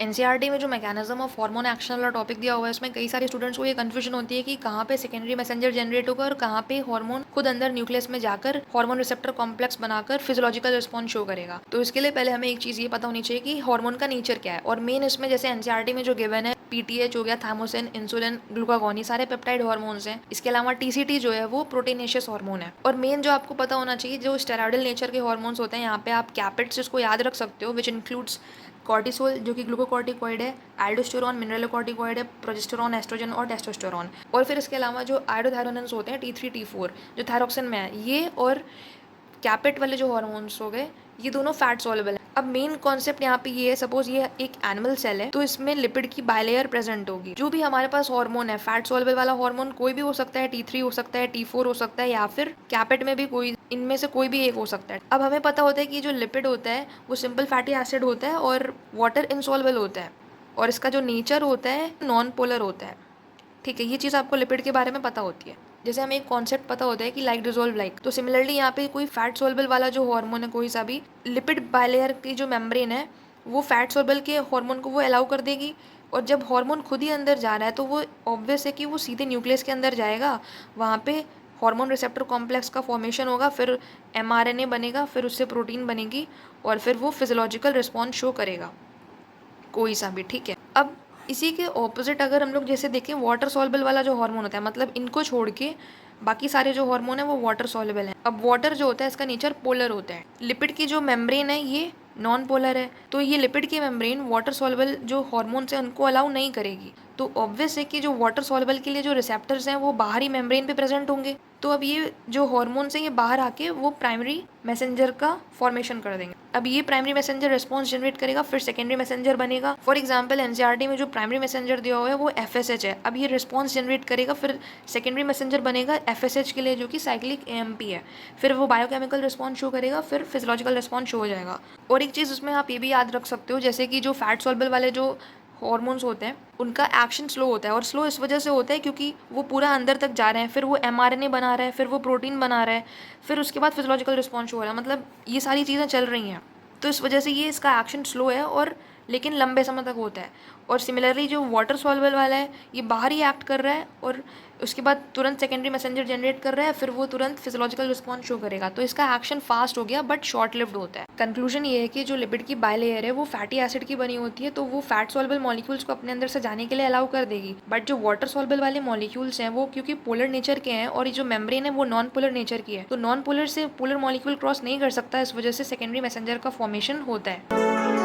NCERT में जो mechanism of hormone action वाला टॉपिक दिया हुआ है, इसमें कई सारे स्टूडेंट्स को ये कंफ्यूजन होती है कि कहाँ पे सेकेंडरी मैसेंजर जनरेट होगा और कहाँ पे हार्मोन खुद अंदर न्यूक्लियस में जाकर हार्मोन रिसेप्टर कॉम्प्लेक्स बनाकर फिजियोलॉजिकल रिस्पॉन्स शो करेगा। तो इसके लिए पहले हमें एक चीज़ ये पता होनी चाहिए कि हार्मोन का नेचर क्या है। और मेन इसमें जैसे एनसीईआरटी में जो गिवन है, पीटीएच हो गया, थायमोसिन, इंसुलिन, ग्लूकागॉन, ये सारे पेप्टाइड हार्मोन्स हैं। इसके अलावा टीसीटी जो है वो प्रोटीनेशियस हार्मोन है। और मेन जो आपको पता होना चाहिए, जो स्टेरॉइडल नेचर के हार्मोन्स होते हैं, यहाँ पे आप कैपेट्स इसको याद रख सकते हो, विच इंक्लूड्स कॉर्टिसोल जो कि ग्लूकोकॉर्टिकॉइड है, एल्डोस्टेरोन मिनरलोकॉर्टिकॉइड है, प्रोजेस्टेरोन एस्ट्रोजन और टेस्टोस्टेरोन। और फिर इसके अलावा जो आयोडोथायरोनस होते हैं T3 T4 जो थायरोक्सिन में है, ये और कैपेट वाले जो हार्मोन्स हो गए, ये दोनों फैट सॉल्युबल है। अब मेन कॉन्सेप्ट यहाँ पे ये है, सपोज ये एक एनिमल सेल है तो इसमें लिपिड की बायलेयर प्रेजेंट होगी। जो भी हमारे पास हार्मोन है, फैट सॉल्युबल वाला हार्मोन कोई भी हो सकता है, T3 हो सकता है, T4 हो सकता है, या फिर कैपेट में भी कोई, इनमें से कोई भी एक हो सकता है। अब हमें पता होता है कि जो लिपिड होता है वो सिंपल फैटी एसिड होता है और वाटर इनसॉल्युबल होता है, और इसका जो नेचर होता है नॉन पोलर होता है। ठीक है, ये चीज़ आपको लिपिड के बारे में पता होती है। जैसे हमें एक कॉन्सेप्ट पता होता है कि लाइक डिजोल्व लाइक, तो सिमिलरली यहाँ पे कोई फैट सोल्युबल वाला जो हार्मोन है, कोई सा भी, लिपिड बायलेयर की जो मेम्ब्रेन है वो फैट सोल्युबल के हार्मोन को वो अलाउ कर देगी। और जब हार्मोन खुद ही अंदर जा रहा है तो वो ऑब्वियस है कि वो सीधे न्यूक्लियस के अंदर जाएगा, वहाँ पे हार्मोन रिसेप्टर कॉम्प्लेक्स का फॉर्मेशन होगा, फिर mRNA बनेगा, फिर उससे प्रोटीन बनेगी, और फिर वो फिजियोलॉजिकल रिस्पॉन्स शो करेगा कोई सा भी। ठीक है, अब इसी के ऑपोजिट अगर हम लोग जैसे देखें, वाटर सॉल्युबल वाला जो हार्मोन होता है, मतलब इनको छोड़ के बाकी सारे जो हार्मोन है वो वाटर सॉल्युबल है। अब वाटर जो होता है इसका नेचर पोलर होता है। लिपिड की जो मेम्ब्रेन है ये नॉन पोलर है, तो ये लिपिड की मेम्ब्रेन वाटर सॉल्युबल जो हार्मोन्स है उनको अलाउ नहीं करेगी। तो ऑब्वियस है कि जो वाटर सॉल्युबल के लिए जो रिसेप्टर्स हैं वो बाहरी मेम्ब्रेन पे प्रेजेंट होंगे। तो अब ये जो हार्मोन्स हैं ये बाहर आके वो प्राइमरी मैसेंजर का फॉर्मेशन कर देंगे। अब ये प्राइमरी मैसेंजर रिस्पॉन्स जनरेट करेगा, फिर सेकेंडरी मैसेंजर बनेगा। फॉर एग्जांपल एनसीईआरटी में जो प्राइमरी मैसेंजर दिया हुआ है वो एफएसएच है। अब ये रिस्पॉन्स जनरेट करेगा, फिर सेकेंडरी मैसेंजर बनेगा एफएसएच के लिए जो कि साइक्लिक एएमपी है, फिर वो बायोकेमिकल रिस्पॉन्स शो करेगा, फिर फिजियोलॉजिकल रिस्पॉन्स शो हो जाएगा। और एक चीज़ उसमें आप ये भी याद रख सकते हो, जैसे कि जो फैट सॉल्युबल वाले जो हॉर्मोन्स होते हैं उनका एक्शन स्लो होता है, और स्लो इस वजह से होता है क्योंकि वो पूरा अंदर तक जा रहे हैं, फिर वो mRNA बना रहा है, फिर वो प्रोटीन बना रहा है, फिर उसके बाद फिजियोलॉजिकल रिस्पॉन्स हो रहा है, मतलब ये सारी चीज़ें चल रही हैं। तो इस वजह से ये इसका एक्शन स्लो है, और लेकिन लंबे समय तक होता है। और सिमिलरली जो वाटर सॉल्युबल वाला है ये बाहर ही एक्ट कर रहा है, और उसके बाद तुरंत सेकेंडरी मैसेंजर जनरेट कर रहा है, फिर वो तुरंत फिजियोलॉजिकल रिस्पॉन्स शो करेगा। तो इसका एक्शन फास्ट हो गया बट शॉर्ट लिव्ड होता है। कंक्लूजन ये है कि जो लिपिड की बायलेयर है वो फैटी एसिड की बनी होती है, तो वो फैट सॉल्युबल मॉलिक्यूल्स को अपने अंदर से जाने के लिए अलाउ कर देगी। बट जो वाटर सॉल्युबल वाले मॉलिक्यूल्स हैं वो क्योंकि पोलर नेचर के हैं, और ये जो मेम्ब्रेन है वो नॉन पोलर नेचर की है, तो नॉन पोलर से पोलर मॉलिक्यूल क्रॉस नहीं कर सकता, इस वजह से सेकेंडरी मैसेंजर का फॉर्मेशन होता है।